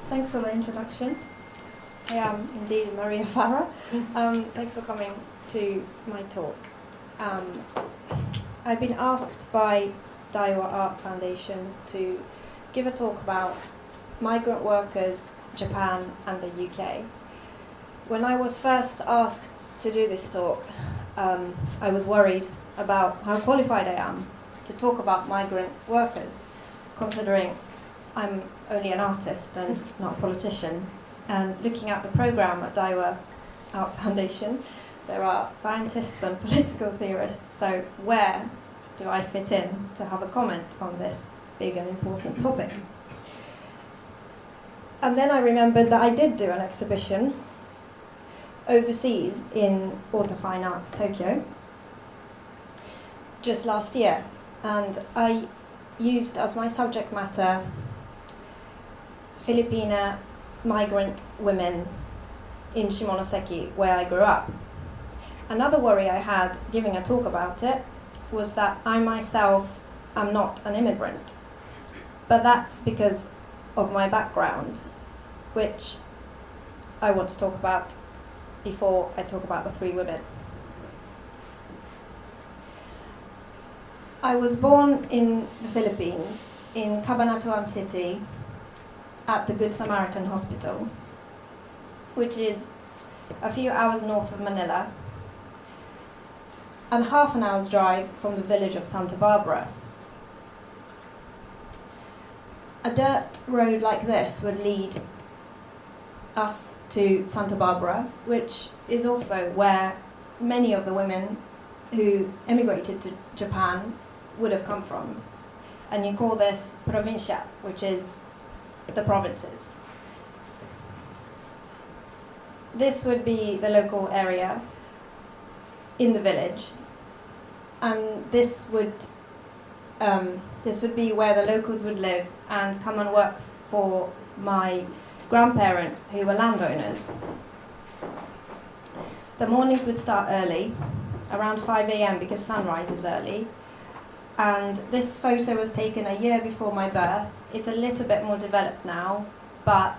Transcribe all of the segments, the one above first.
Thanks for the introduction. I am indeed Maria Farrar. Thanks for coming to my talk. I've been asked by Daiwa Art Foundation to give a talk about migrant workers, Japan and the UK. When I was first asked to do this talk, I was worried about how qualified I am to talk about migrant workers, considering I'm only an artist and not a politician. And looking at the program at Daiwa Arts Foundation, there are scientists and political theorists, so where do I fit in to have a comment on this big and important topic? And then I remembered that I did do an exhibition overseas in Ota Fine Arts, Tokyo, just last year. And I used as my subject matter Filipina migrant women in Shimonoseki, where I grew up. Another worry I had giving a talk about it was that I myself am not an immigrant. But that's because of my background, which I want to talk about before I talk about the three women. I was born in the Philippines, in Cabanatuan City, at the Good Samaritan Hospital, which is a few hours north of Manila, and half an hour's drive from the village of Santa Barbara. A dirt road like this would lead us to Santa Barbara, which is also where many of the women who emigrated to Japan would have come from. And you call this provincia, which is the provinces. This would be the local area in the village, and this would be where the locals would live and come and work for my grandparents, who were landowners. The mornings would start early, around 5 a.m. because sunrise is early. And this photo was taken a year before my birth. It's a little bit more developed now, but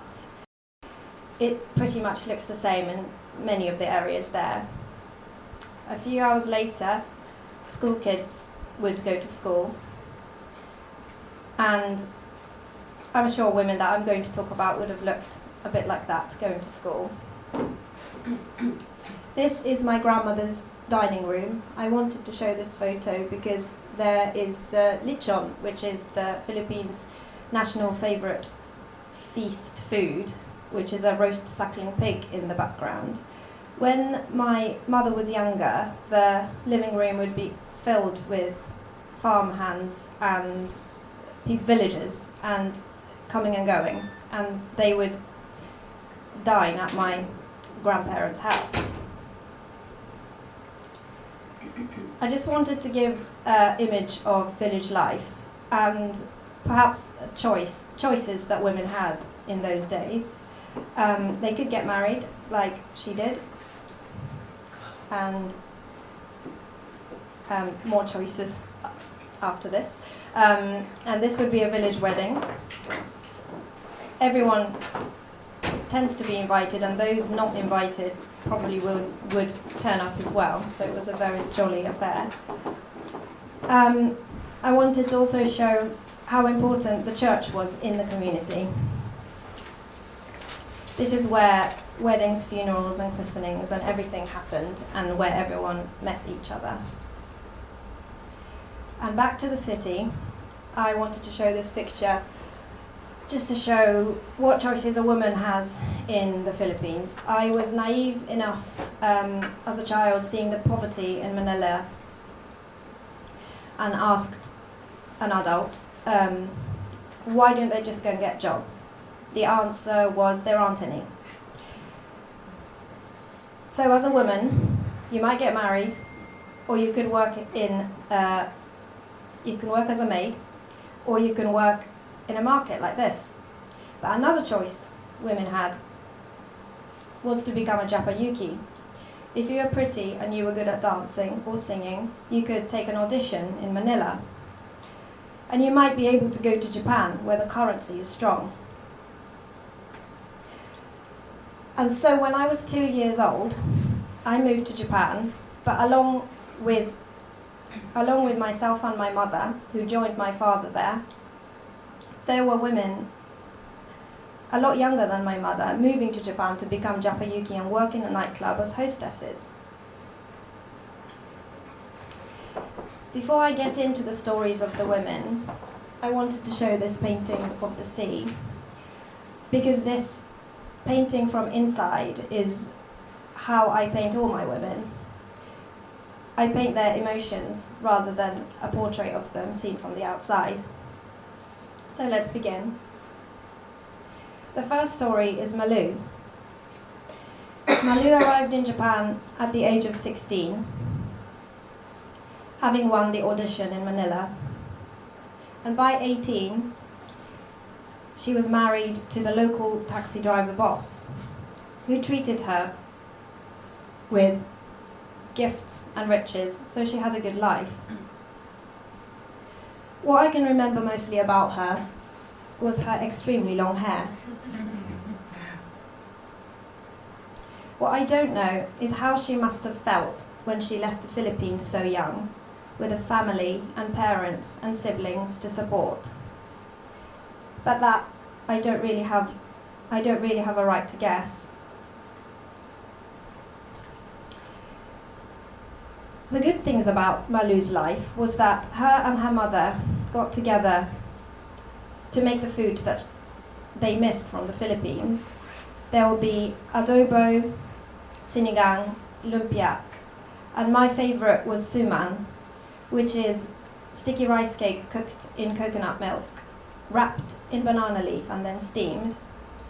it pretty much looks the same in many of the areas there. A few hours later, school kids would go to school. And I'm sure women that I'm going to talk about would have looked a bit like that going to school. This is my grandmother's dining room. I wanted to show this photo because there is the lechon, which is the Philippines' national favourite feast food, which is a roast suckling pig in the background. When my mother was younger, the living room would be filled with farm hands and villagers and coming and going, and they would dine at my grandparents' house. I just wanted to give an image of village life and perhaps choices that women had in those days. They could get married, like she did, and more choices after this. And this would be a village wedding. Everyone tends to be invited, and those not invited probably would turn up as well, so it was a very jolly affair. I wanted to also show how important the church was in the community. This is where weddings, funerals and christenings and everything happened, and where everyone met each other. And back to the city, I wanted to show this picture just to show what choices a woman has in the Philippines. I was naive enough as a child, seeing the poverty in Manila, and asked an adult, why don't they just go and get jobs? The answer was there aren't any. So as a woman, you might get married, or you could work you can work as a maid, or you can work in a market like this. But another choice women had was to become a japayuki. If you were pretty and you were good at dancing or singing, you could take an audition in Manila. And you might be able to go to Japan, where the currency is strong. And so when I was 2 years old, I moved to Japan, but along with myself and my mother, who joined my father there were women a lot younger than my mother moving to Japan to become Japayuki and work in a nightclub as hostesses. Before I get into the stories of the women, I wanted to show this painting of the sea, because this painting from inside is how I paint all my women. I paint their emotions rather than a portrait of them seen from the outside. So let's begin. The first story is Malu. Malu arrived in Japan at the age of 16, having won the audition in Manila. And by 18, she was married to the local taxi driver boss, who treated her with gifts and riches, so she had a good life. What I can remember mostly about her was her extremely long hair. What I don't know is how she must have felt when she left the Philippines so young, with a family and parents and siblings to support. But that I don't really have a right to guess. The good things about Malu's life was that her and her mother got together to make the food that they missed from the Philippines. There will be adobo, sinigang, lumpia, and my favorite was suman, which is sticky rice cake cooked in coconut milk, wrapped in banana leaf and then steamed.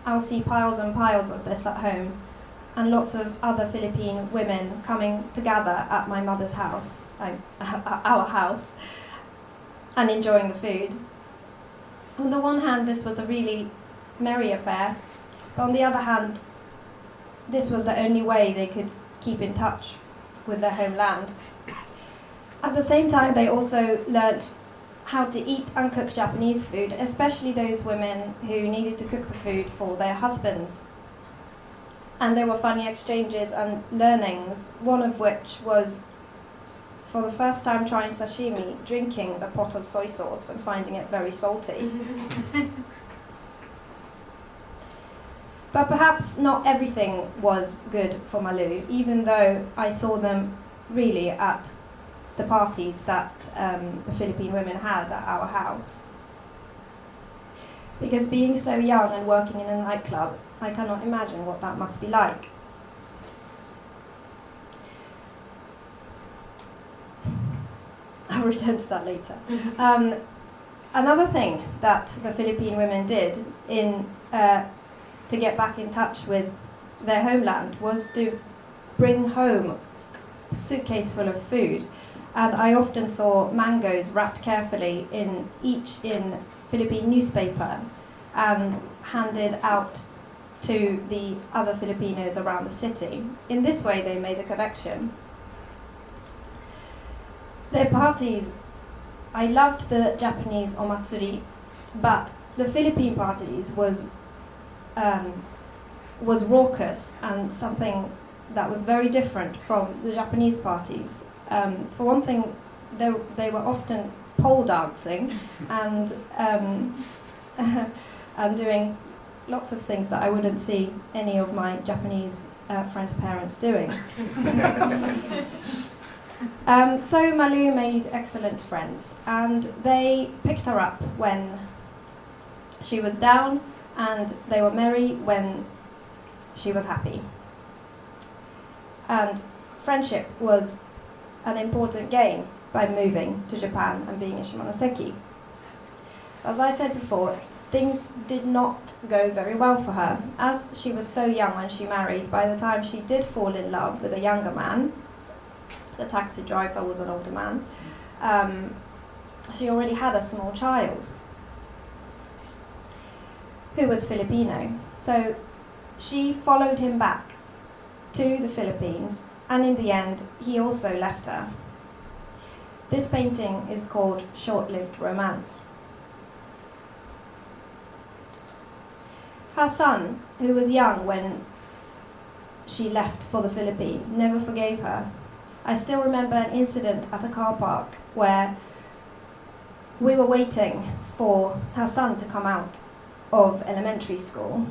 I'll see piles and piles of this at home, and lots of other Philippine women coming to gather at my mother's house, our house, and enjoying the food. On the one hand, this was a really merry affair, but on the other hand, this was the only way they could keep in touch with their homeland. At the same time, they also learnt how to eat uncooked Japanese food, especially those women who needed to cook the food for their husbands. And there were funny exchanges and learnings, one of which was, for the first time trying sashimi, drinking the pot of soy sauce and finding it very salty. But perhaps not everything was good for Malu, even though I saw them really at the parties that the Philippine women had at our house. Because being so young and working in a nightclub, I cannot imagine what that must be like. I'll return to that later. Another thing that the Philippine women did to get back in touch with their homeland was to bring home a suitcase full of food. And I often saw mangoes wrapped carefully in Philippine newspaper and handed out to the other Filipinos around the city. In this way, they made a connection. Their parties, I loved the Japanese omatsuri, but the Philippine parties was raucous and something that was very different from the Japanese parties. For one thing, they were often pole dancing and and doing lots of things that I wouldn't see any of my Japanese friends' parents doing. So Malu made excellent friends, and they picked her up when she was down, and they were merry when she was happy. And friendship was an important gain by moving to Japan and being in Shimonoseki. As I said before, things did not go very well for her. As she was so young when she married, by the time she did fall in love with a younger man, the taxi driver was an older man, she already had a small child who was Filipino. So she followed him back to the Philippines, and in the end, he also left her. This painting is called Short-Lived Romance. Her son, who was young when she left for the Philippines, never forgave her. I still remember an incident at a car park where we were waiting for her son to come out of elementary school.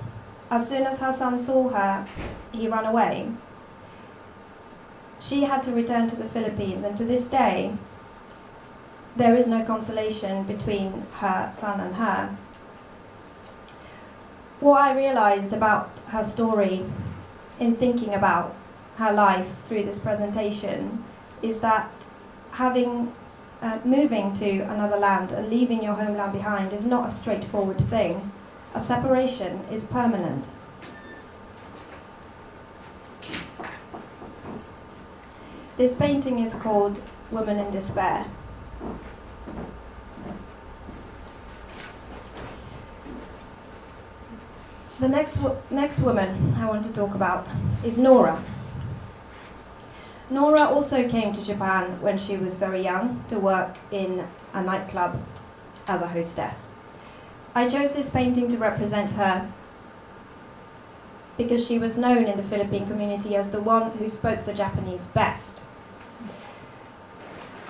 As soon as her son saw her, he ran away. She had to return to the Philippines, and to this day, there is no consolation between her son and her. What I realized about her story in thinking about her life through this presentation is that moving to another land and leaving your homeland behind is not a straightforward thing. A separation is permanent. This painting is called Woman in Despair. The next woman I want to talk about is Nora. Nora also came to Japan when she was very young to work in a nightclub as a hostess. I chose this painting to represent her because she was known in the Philippine community as the one who spoke the Japanese best.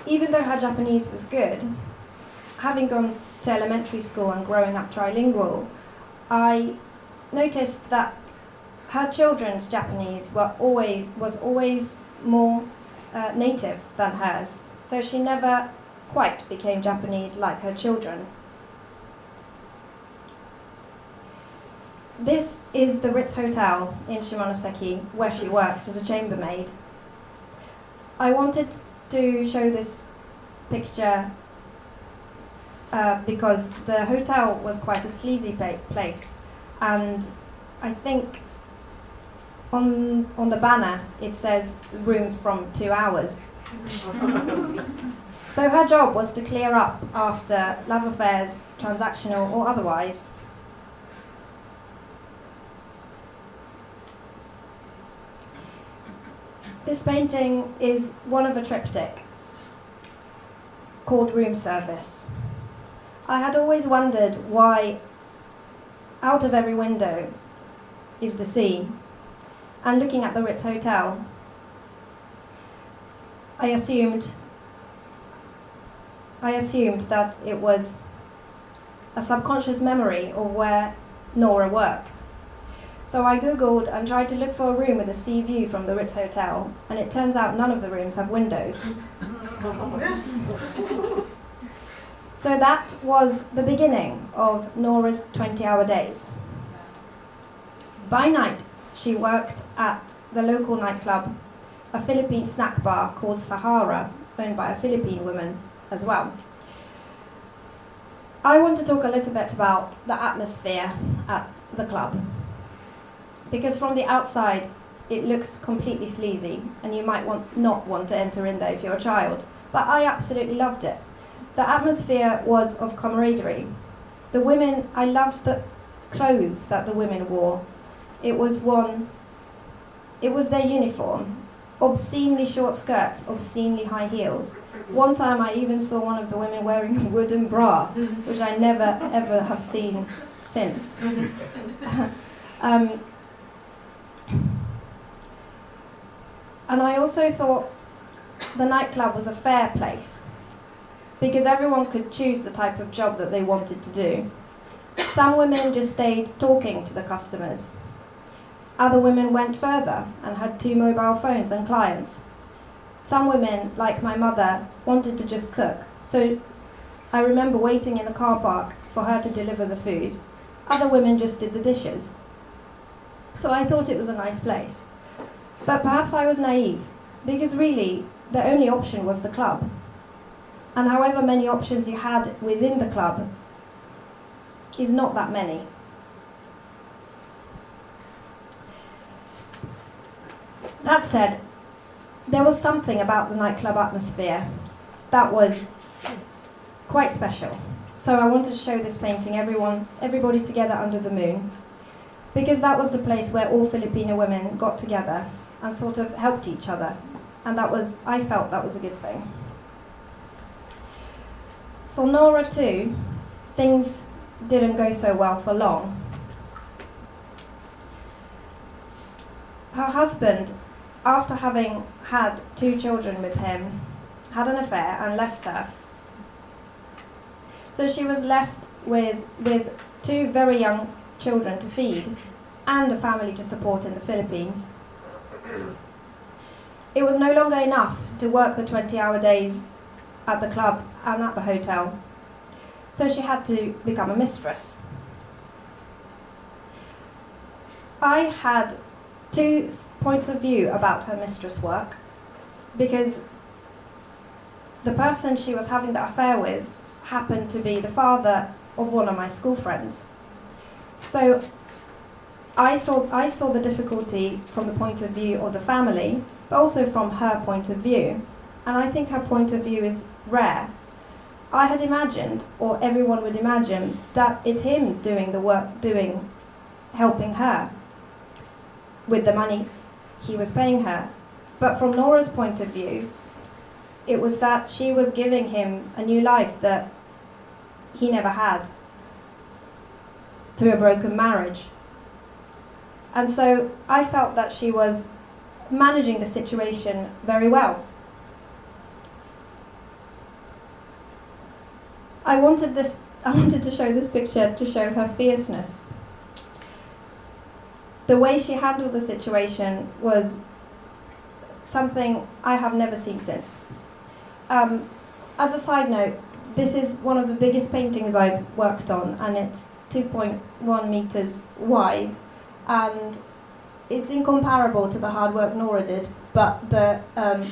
Even though her Japanese was good, having gone to elementary school and growing up trilingual, I noticed that her children's Japanese was always more native than hers, so she never quite became Japanese like her children. This is the Ritz Hotel in Shimonoseki, where she worked as a chambermaid. I wanted to show this picture because the hotel was quite a sleazy place, and I think on the banner it says rooms from 2 hours. So her job was to clear up after love affairs, transactional or otherwise. This painting is one of a triptych called Room Service. I had always wondered why out of every window is the sea, and looking at the Ritz Hotel, I assumed that it was a subconscious memory of where Nora worked. So I googled and tried to look for a room with a sea view from the Ritz Hotel, and it turns out none of the rooms have windows. So that was the beginning of Nora's 20-hour days. By night, she worked at the local nightclub, a Philippine snack bar called Sahara, owned by a Philippine woman as well. I want to talk a little bit about the atmosphere at the club, because from the outside it looks completely sleazy and you might not want to enter in there if you're a child, but I absolutely loved it. The atmosphere was of camaraderie. The women, I loved the clothes that the women wore. It was their uniform. Obscenely short skirts, obscenely high heels. One time I even saw one of the women wearing a wooden bra, which I never ever have seen since. And I also thought the nightclub was a fair place, because everyone could choose the type of job that they wanted to do. Some women just stayed talking to the customers. Other women went further and had 2 mobile phones and clients. Some women, like my mother, wanted to just cook, so I remember waiting in the car park for her to deliver the food. Other women just did the dishes. So I thought it was a nice place. But perhaps I was naive, because really, the only option was the club. And however many options you had within the club is not that many. That said, there was something about the nightclub atmosphere that was quite special. So I wanted to show this painting, everybody together under the moon, because that was the place where all Filipino women got together and sort of helped each other. And I felt that was a good thing. For Nora too, things didn't go so well for long. her husband, after having had 2 children with him, had an affair and left her. So she was left with 2 very young children to feed and a family to support in the Philippines. It was no longer enough to work the 20-hour days at the club and at the hotel, so she had to become a mistress. I had 2 points of view about her mistress work, because the person she was having the affair with happened to be the father of one of my school friends. So I saw the difficulty from the point of view of the family, but also from her point of view. And I think her point of view is rare. I had imagined, or everyone would imagine, that it's him doing the work, helping her with the money he was paying her. But from Nora's point of view, it was that she was giving him a new life that he never had through a broken marriage. And so I felt that she was managing the situation very well. I wanted to show this picture to show her fierceness. The way she handled the situation was something I have never seen since. As a side note, this is one of the biggest paintings I've worked on, and it's 2.1 meters wide, and it's incomparable to the hard work Nora did, but the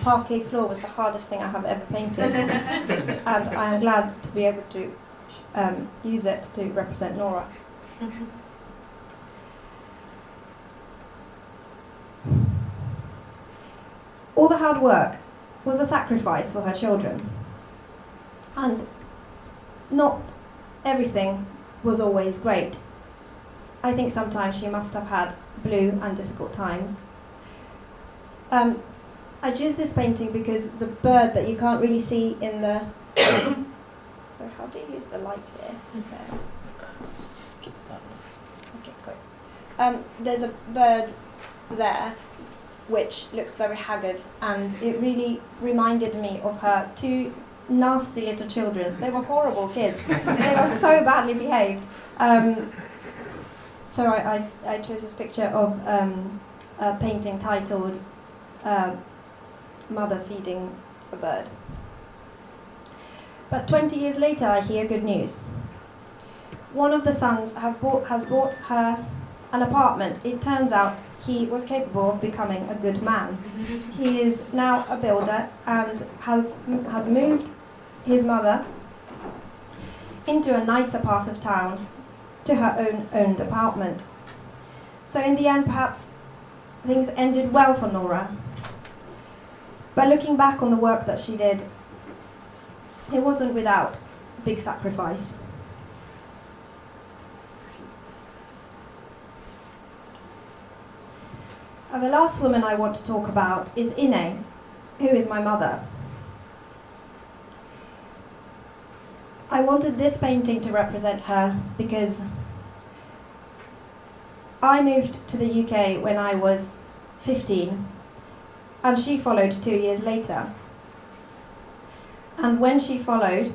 parquet floor was the hardest thing I have ever painted. And I am glad to be able to use it to represent Nora. All the hard work was a sacrifice for her children. And not everything was always great. I think sometimes she must have had blue and difficult times. I choose this painting because the bird that you can't really see in the... Sorry, how do you use the light here? Okay. Just that one. Okay, great. There's a bird there which looks very haggard, and it really reminded me of her 2 nasty little children. They were horrible kids. They were so badly behaved. So I chose this picture of a painting titled Mother Feeding a Bird. But 20 years later, I hear good news. One of the sons has bought her an apartment. It turns out he was capable of becoming a good man. He is now a builder and has moved his mother into a nicer part of town, to her owned apartment. So in the end, perhaps things ended well for Nora. But looking back on the work that she did, it wasn't without big sacrifice. The last woman I want to talk about is Ine, who is my mother. I wanted this painting to represent her because I moved to the UK when I was 15, and she followed 2 years later. And when she followed,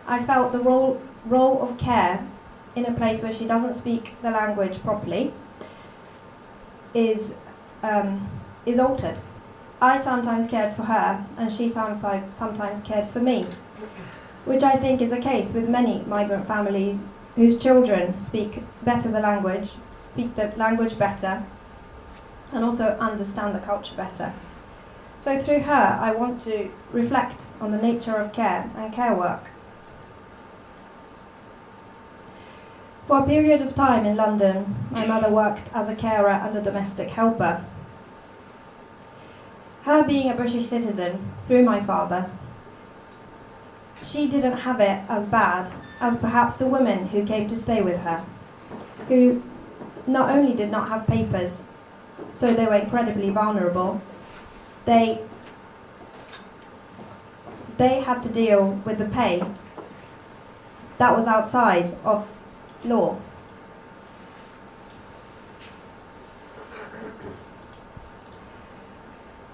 I felt the role of care in a place where she doesn't speak the language properly is altered. I sometimes cared for her, and she sometimes cared for me, which I think is a case with many migrant families whose children speak the language better, and also understand the culture better. So through her, I want to reflect on the nature of care and care work. For a period of time in London, my mother worked as a carer and a domestic helper. Her being a British citizen through my father, she didn't have it as bad as perhaps the women who came to stay with her, who not only did not have papers, so they were incredibly vulnerable, they had to deal with the pay that was outside of law.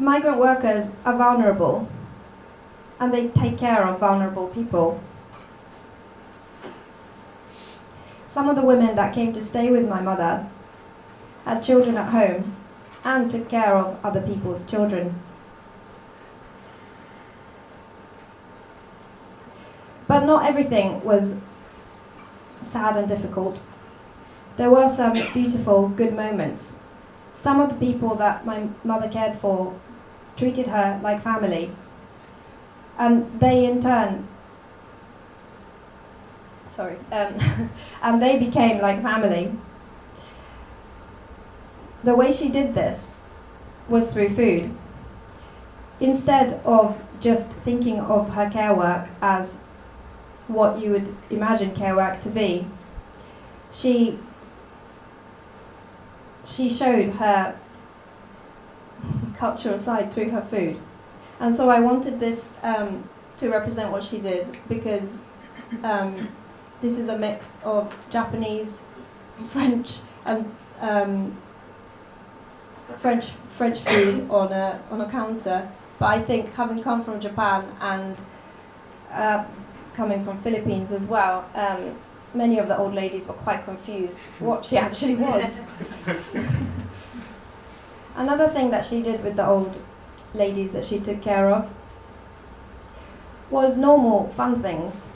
Migrant workers are vulnerable, and they take care of vulnerable people. Some of the women that came to stay with my mother had children at home and took care of other people's children. But not everything was sad and difficult. There were some beautiful, good moments. Some of the people that my mother cared for treated her like family, and they in turn, and they became like family. The way she did this was through food. Instead of just thinking of her care work as what you would imagine care work to be, she showed her cultural side through her food. And so I wanted this to represent what she did, because this is a mix of Japanese, French, and French food on a counter. But I think, having come from Japan and coming from Philippines as well, many of the old ladies were quite confused what she actually was. Another thing that she did with the old ladies that she took care of was normal, fun things.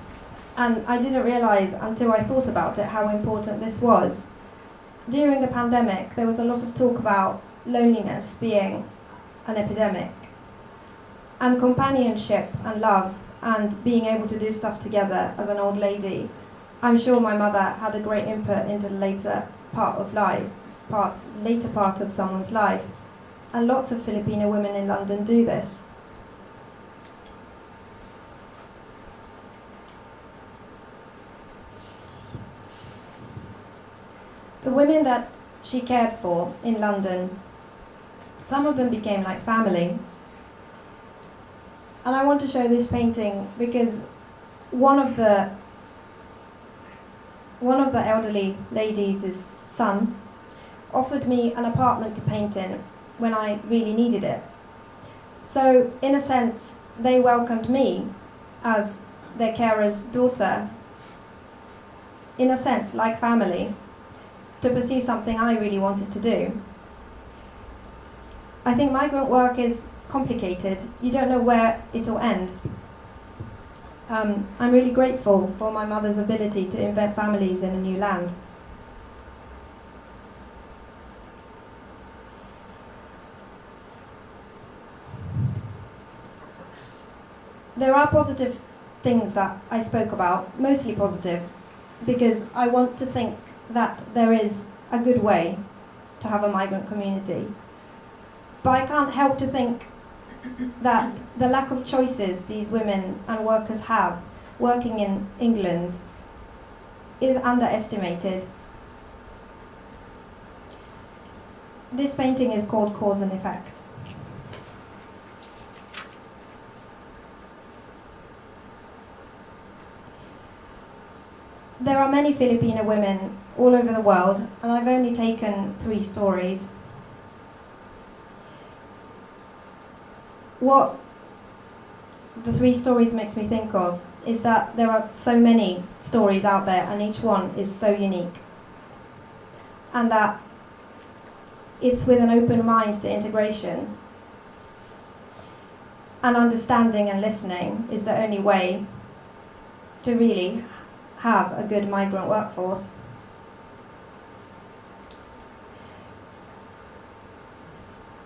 And I didn't realise until I thought about it how important this was. During the pandemic, there was a lot of talk about loneliness being an epidemic, and companionship and love and being able to do stuff together as an old lady. I'm sure my mother had a great input into the later part of someone's life. And lots of Filipino women in London do this. The women that she cared for in London, some of them became like family. And I want to show this painting because one of the elderly ladies' son offered me an apartment to paint in when I really needed it. So, in a sense, they welcomed me as their carer's daughter, in a sense, like family, to pursue something I really wanted to do. I think migrant work is complicated. You don't know where it'll end. I'm really grateful for my mother's ability to embed families in a new land. There are positive things that I spoke about, mostly positive, because I want to think that there is a good way to have a migrant community. But I can't help to think that the lack of choices these women and workers have working in England is underestimated. This painting is called Cause and Effect. There are many Filipino women all over the world, and I've only taken 3 stories. What the 3 stories makes me think of is that there are so many stories out there, and each one is so unique. And that it's with an open mind to integration. And understanding and listening is the only way to really have a good migrant workforce.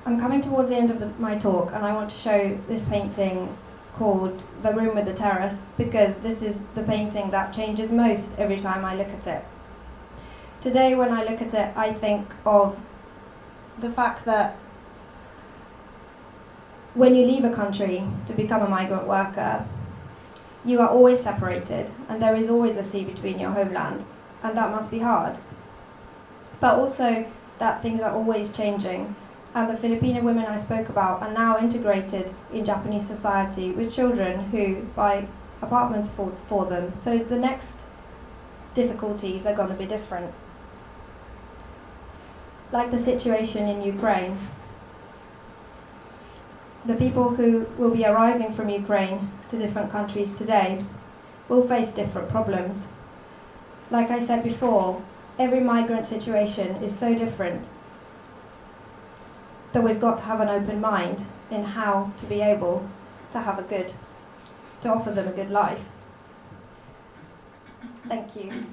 I'm coming towards the end of my talk, and I want to show this painting called The Room with the Terrace, because this is the painting that changes most every time I look at it. Today, when I look at it, I think of the fact that when you leave a country to become a migrant worker, you are always separated, and there is always a sea between your homeland, and that must be hard. But also that things are always changing, and the Filipino women I spoke about are now integrated in Japanese society with children who buy apartments for them. So the next difficulties are going to be different. Like the situation in Ukraine. the people who will be arriving from Ukraine to different countries today will face different problems. Like I said before, every migrant situation is so different that we've got to have an open mind in how to be able to offer them a good life. Thank you.